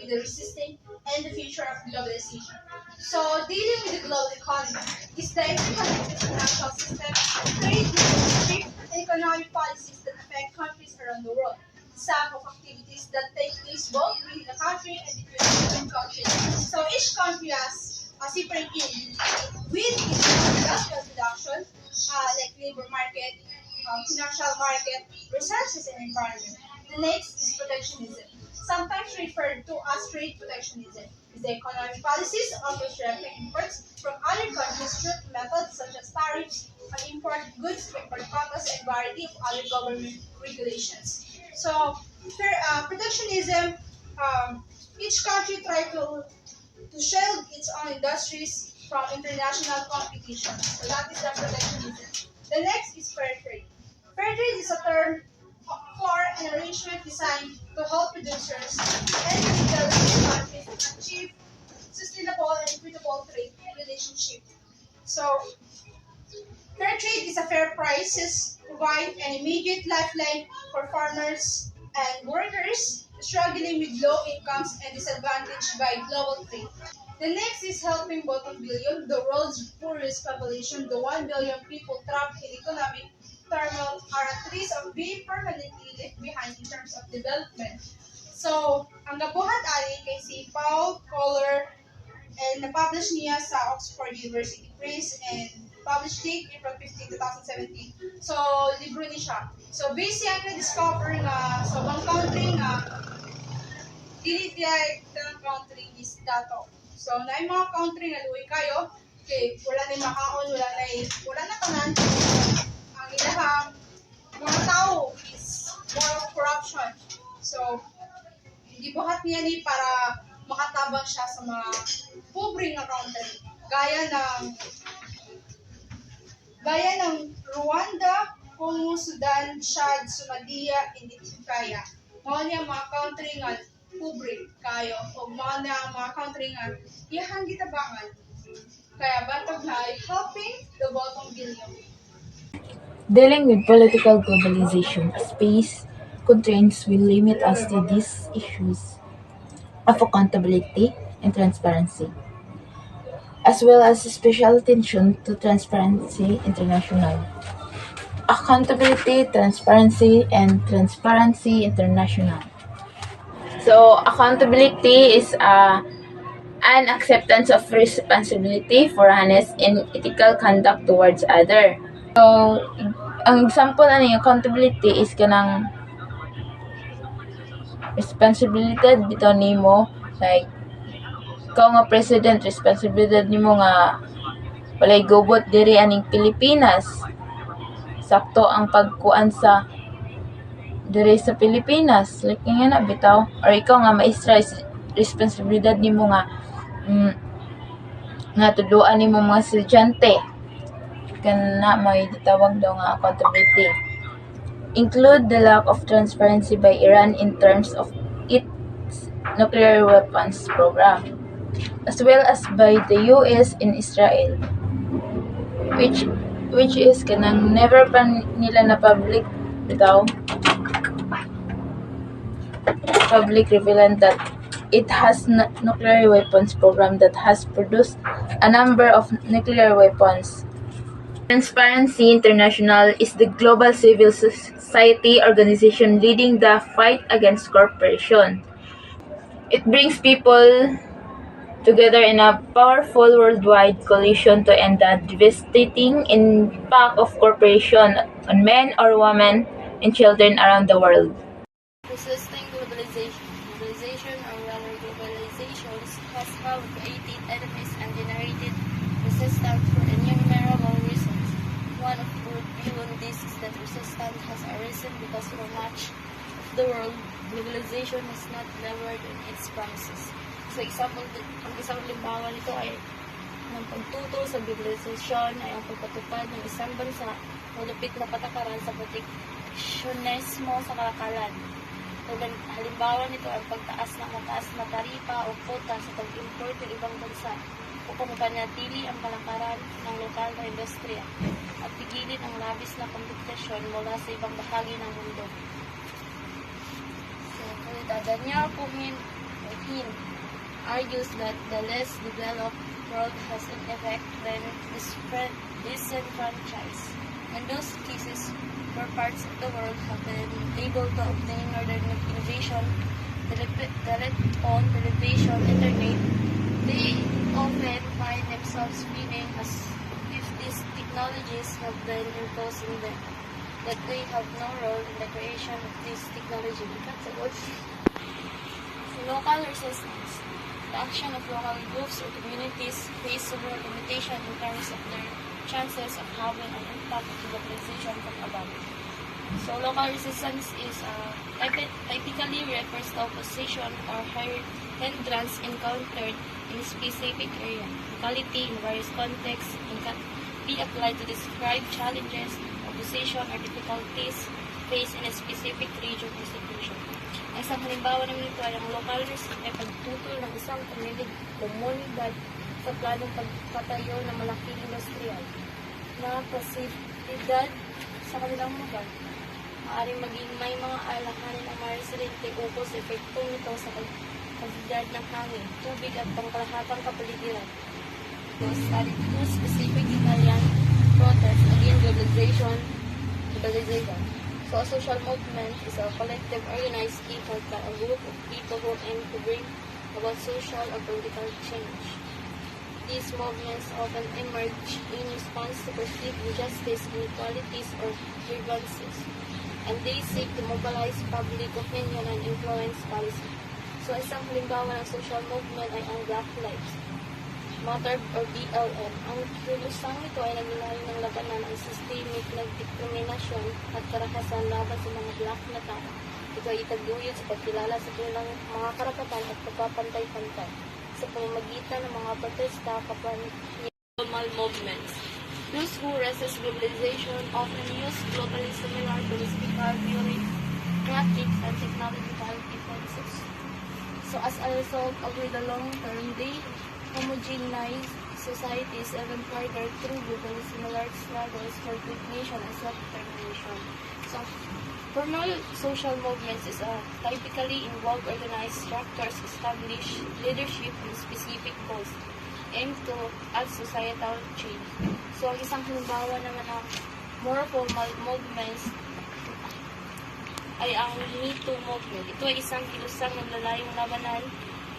with the resisting and the future of globalization. So, dealing with the global economy is the interconnected financial system, trade, relationship, and economic policies that affect countries around the world. Some of activities that take place both within the country and between different countries. So each country has a separate unit with its industrial production, like labor market, financial market, resources, and environment. The next is protectionism, sometimes referred to as trade protectionism. Is the economic policies of restricting imports from other countries through methods such as tariffs on imported goods, import quotas, and variety of other government regulations. So, protectionism, each country tries to shield its own industries from international competition. So that is the protectionism. The next is fair trade. Fair trade is a term for an arrangement designed to help producers and developing countries achieve sustainable and equitable trade relationship. So, fair trade is a fair prices, provide an immediate lifeline for farmers and workers struggling with low incomes and disadvantaged by global trade. The next is helping bottom billion, the world's poorest population, the 1 billion people trapped in economic turmoil are at risk of being permanently left behind in terms of development. So, ang gabuhat ali kay si Paul Kohler and na-publish niya sa Oxford University Press and published date April 15, 2017. So, libro ni siya. So, based yan na-discover nga sa ibang country nga dili diay ng country is dato. So, na yung mga country nga luwi kayo, okay, wala na makaon, wala na kanan. Ang ilahang mga tao is more of corruption. So, gibuhat niya ni para makatabang siya sa mga pobre nga country. Gaya ng Rwanda, Congo, Sudan, Chad, Somalia, and Ethiopia. Mao niya mga country nga pobre kayo o mga country nga iyahang gitabangan. Kaya batog na ay helping the bottom billion. Dealing with political globalization, space constraints will limit us to these issues of accountability and transparency, as well as special attention to Transparency International. Accountability, transparency, and Transparency International. So, accountability is an acceptance of responsibility for honest and ethical conduct towards other. So, ang example ani accountability is kanang responsibilidad bitaw nimo, like ikaw nga president, responsibilidad nimo nga walay gubot diri aning Pilipinas. Sakto ang pagkuan sa diri sa Pilipinas, like nga na bitaw, or ikaw nga maestra, responsibilidad nimo nga tuduan nimo mga estudyante, kana may gitawag daw nga accountability. Include the lack of transparency by Iran in terms of its nuclear weapons program, as well as by the US and Israel, which is kanang never pa nila na public bitaw revealing that it has nuclear weapons program that has produced a number of nuclear weapons. Transparency International is the global civil society organization leading the fight against corruption. It brings people together in a powerful worldwide coalition to end the devastating impact of corruption on men or women and children around the world. Resisting globalization. Globalization, or rather globalizations, has helped created enemies and generated resistance for innumerable reasons. One of the view on this is that resistance has arisen because for much of the world, globalization has not delivered on its promises. So, ang isang limbawa nito ay ng pagtuto sa globalization ay ang pagpatupad ng isang bansa malupit na patakaran sa proteksionismo sa kalakalan. Halimbawa nito ang pagtaas ng mataas na taripa o quota sa pag-import ng ibang bansa upang mapanatili ang kalakaran ng lokal na industriya at pigilin ang labis na kompetisyon mula sa ibang bahagi ng mundo. So, kaya niya He argues that the less developed world has an effect when disenfranchised. In those cases where parts of the world have been able to obtain modern innovation, telephone, television, internet, they often find themselves feeling as if these technologies have been imposed on them, that they have no role in the creation of this technology. Local resistance. The action of local groups or communities face severe limitation in terms of their chances of having an impact of globalization from above. So local resistance is typically refers to opposition or hindrance encountered in a specific area, locality, in various contexts, and can be applied to describe challenges, opposition, or difficulties faced in a specific region or situation. Ang isang halimbawa naman ito ay ang local risk ay pagtutol ng isang komunidad sa planong pagpatayo ng malaking industrial na pasilidad sa kanilang lugar. Maaaring maging may mga alakanin ang mga residente ukol sa epektong nito sa kalidad ng hangin, tubig at pangkalahatang kapaligiran. To study two specific Italian protests against globalization. So a social movement is a collective organized effort by a group of people who aim to bring about social or political change. These movements often emerge in response to perceived injustice, inequalities, or grievances, and they seek to mobilize public opinion and influence policy. So isang halimbawa ng social movement ay ang Black Lives Matter or BLM. Ang kilusang nito ay naglayo ng labanan ang systemic na diskriminasyon at karakasan laban sa mga black na tao. Ito ay itaguyod sa pagkilala sa kanilang mga karapatan at pagpapantay-pantay sa pamamagitan ng mga protesta kapwa global movements. Those who resist globalization often use globally similar political theory, tactics, and technological defenses. So as a result, over the long term, they homogenize societies even further through global similar struggles for recognition and self-determination. So, formal social movements is typically involve organized structures, establish leadership and specific goals, aim to add societal change. So, ang isang halimbawa naman ng more formal movements ay ang Me Too movement. Ito ay isang kilusang naglalayong labanan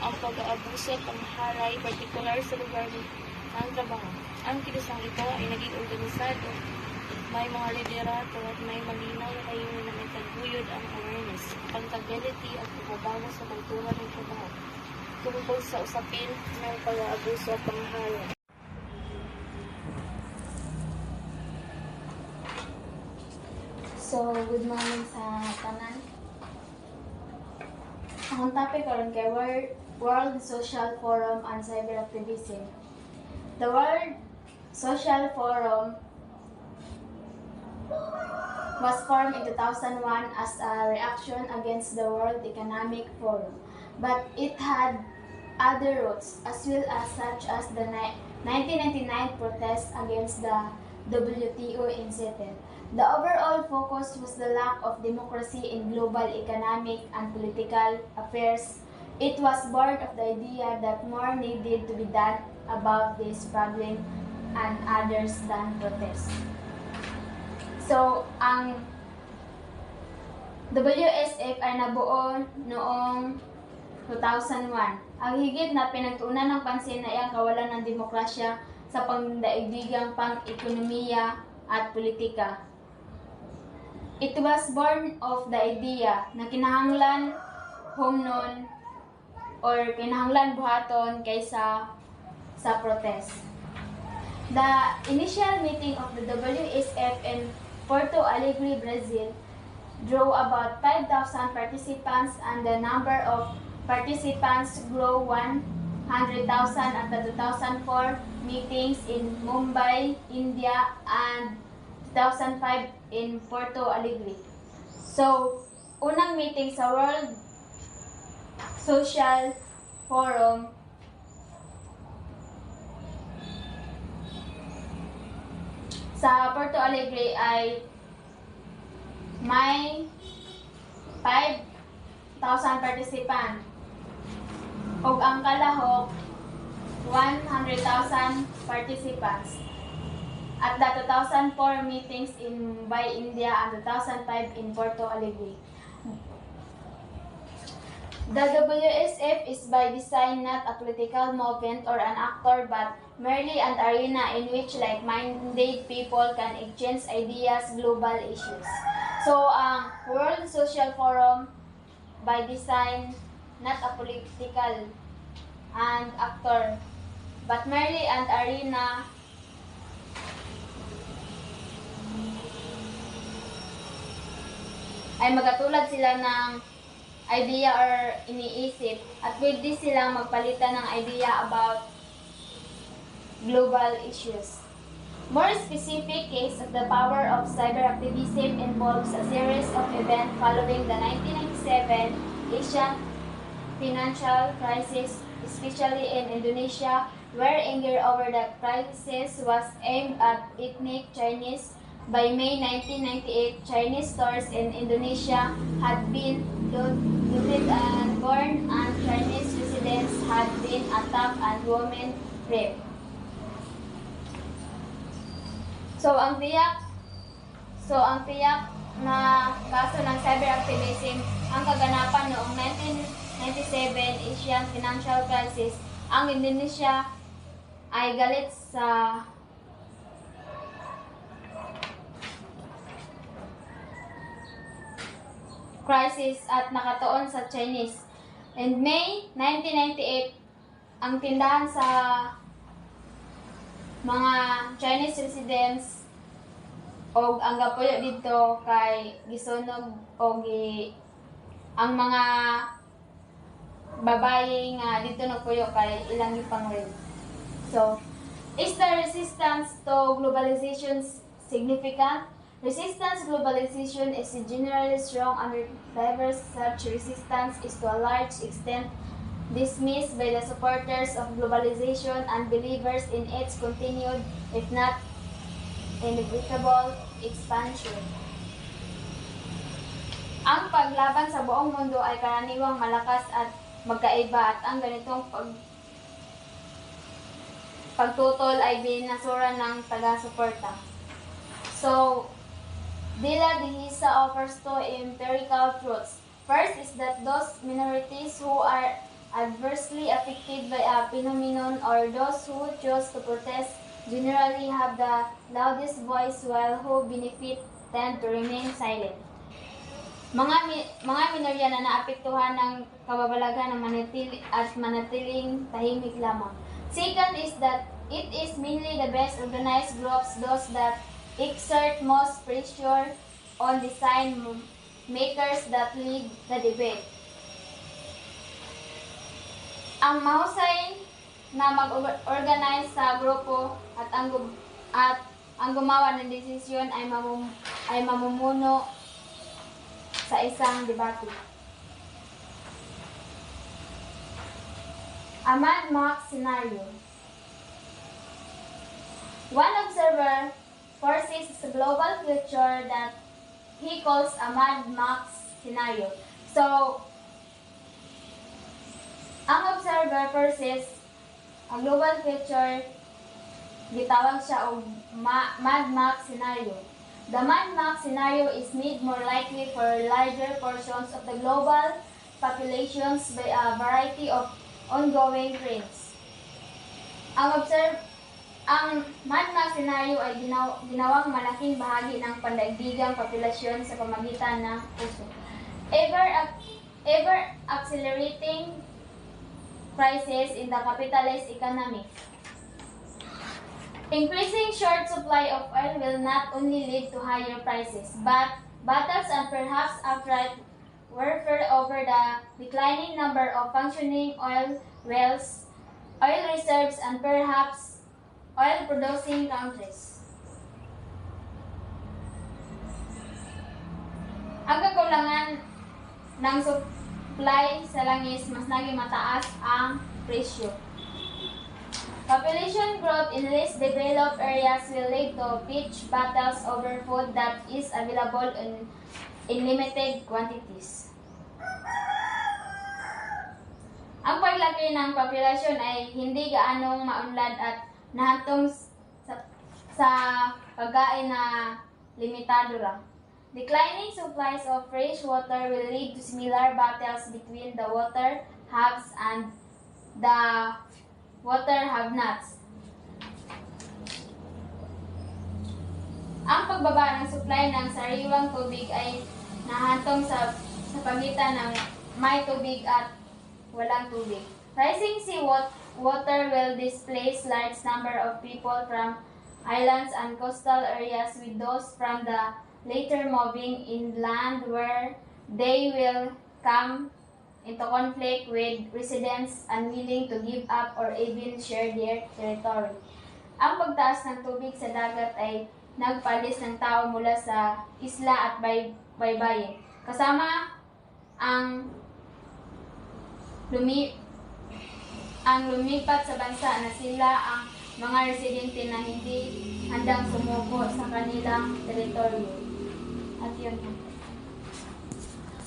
ang pag-aabuso at panghalay, partikular sa lugar ng trabaho. Ang kilusang ito ay naging organisado, may mga liderato at may malinaw na layunin na may taguyod ang awareness, accountability at pagbabago sa kultura ng trabaho tungkol sa usapin ng pag-aabuso at panghalay. So, good morning sa tanan. Ang topic karon kay World Social Forum on Cyber Activism. The World Social Forum was formed in 2001 as a reaction against the World Economic Forum, but it had other roots as well as such as the 1999 protest against the WTO in Seattle. The overall focus was the lack of democracy in global economic and political affairs. It was born of the idea that more needed to be done about this problem and others than protest. So, ang WSF ay nabuo noong 2001. Ang higit na pinagtuunan ng pansin ay ang kawalan ng demokrasya sa pangdaigdigang pang-ekonomiya at politika. It was born of the idea na kinahanglan humnon or kinahanglan buhaton kaysa sa protest. The initial meeting of the WSF in Porto Alegre, Brazil drew about 5,000 participants and the number of participants grew 100,000 at the 2004 meetings in Mumbai, India and 2005 in Porto Alegre. So, unang meeting sa World Social Forum sa Porto Alegre ay may 5,000 participants. ug ang kalahok 100,000 participants at the 2004 meetings by India and 2005 in Porto Alegre. The WSF is by design not a political movement or an actor but merely an arena in which like-minded people can exchange ideas, global issues. So, ang World Social Forum by design not a political and actor but merely an arena ay magatulad sila ng idea or iniisip at pwede silang magpalitan ng idea about global issues. More specific case of the power of cyberactivism involves a series of events following the 1997 Asian financial crisis, especially in Indonesia, where anger over the crisis was aimed at ethnic Chinese. By May 1998, Chinese stores in Indonesia had been looted and burned, and Chinese residents had been attacked and women raped. So ang tiyak na kaso ng cyberactivism ang kaganapan noong 1997 Asian financial crisis. Ang Indonesia ay galit sa crisis at nakatuon sa Chinese. In May 1998, ang tindahan sa mga Chinese residents o ang gapuyo dito kay gisunog o ang mga babae nga dito nagpuyo kay ilang ipang-rape. So, is the resistance to globalization significant? Resistance globalization is generally strong and diverse. Such resistance is to a large extent dismissed by the supporters of globalization and believers in its continued, if not inevitable, expansion. Ang paglaban sa buong mundo ay karaniwang malakas at magkaiba at ang ganitong pagtutol ay binasura ng taga-suporta. So, Dila Dihisa offers two empirical truths. First is that those minorities who are adversely affected by a phenomenon or those who choose to protest generally have the loudest voice while who benefit tend to remain silent. Mga minorya na naapektuhan ng kababalagan ng manatiling tahimik lamang. Second is that it is mainly the best organized groups, those that exert most pressure on design makers that lead the debate. Ang mahusay na mag-organize sa grupo at ang gumawa ng desisyon ay mamumuno sa isang debate. A Mad Max scenario. One observer foresees a global future that he calls a Mad Max scenario. So, ang observer foresees a global future, gitawag siya og Mad Max scenario. The Mad Max scenario is made more likely for larger portions of the global populations by a variety of ongoing trends. Ang Mad Max scenario ay ginawang malaking bahagi ng pandaigdigang populasyon sa pamagitan ng uso. Ever accelerating crisis in the capitalist economy. Increasing short supply of oil will not only lead to higher prices, but battles and perhaps outright warfare over the declining number of functioning oil wells, oil reserves, and perhaps oil-producing countries. Ang kakulangan ng supply sa langis, mas naging mataas ang presyo. Population growth in least developed areas will lead to pitched battles over food that is available in limited quantities. Ang paglaki ng populasyon ay hindi gaanong maunlad at nahantong sa pagkain na limitado lang. Declining supplies of fresh water will lead to similar battles between the water haves and the water have-nots. Ang pagbaba ng supply ng sariwang tubig ay nahantong sa pagitan ng may tubig at walang tubig. Rising sea water will displace large number of people from islands and coastal areas, with those from the later moving inland where they will come into conflict with residents unwilling to give up or even share their territory. Ang pagtaas ng tubig sa dagat ay nagpalis ng tao mula sa isla at baybayin, kasama ang lumipat sa bansa na sila ang mga residente na hindi handang sumuko sa kanilang teritoryo. At yun.